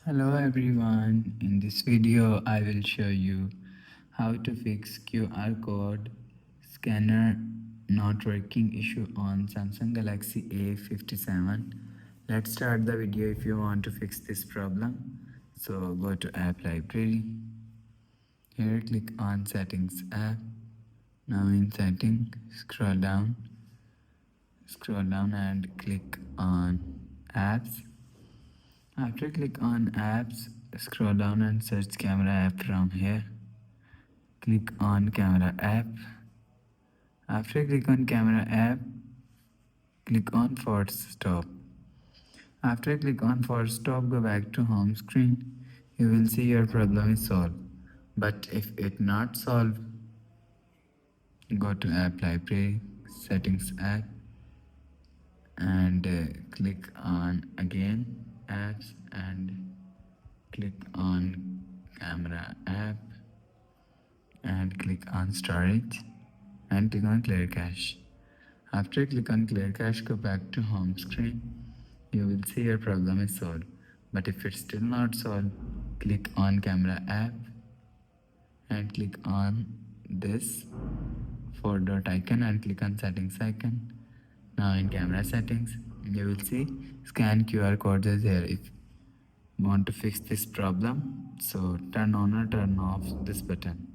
Hello everyone, in this video I will show you how to fix QR code scanner not working issue on Samsung Galaxy A57. Let's start the video if you want to fix this problem. So go to app library. Here click on settings app. Now in setting scroll down and click on apps. After click on apps, scroll down and search camera app from here. Click on camera app. After click on camera app, click on force stop. After click on force stop, go back to home screen. You will see your problem is solved. But if it not solved, go to app library, settings app, and click on again apps and click on camera app and click on storage and click on clear cache. After click on clear cache, go back to home screen. You will see your problem is solved. But if it's still not solved, click on camera app and click on this 4 dot icon and click on settings icon. Now in camera settings, you will see scan QR codes is here. If you want to fix this problem, so turn on or turn off this button.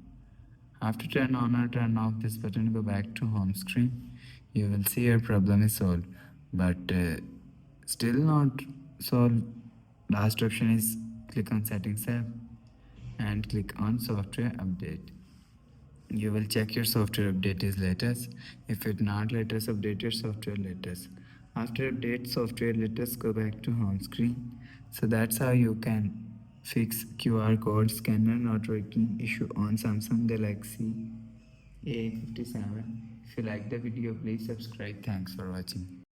After turn on or turn off this button, go back to home screen. You will see your problem is solved, but still not solved. Last option is click on settings app and click on software update. You will check your software update is latest. If it not latest, update your software latest. After update software latest, go back to home screen. So that's how you can fix QR code scanner not working issue on Samsung Galaxy A57. If you like the video, please subscribe. Thanks for watching.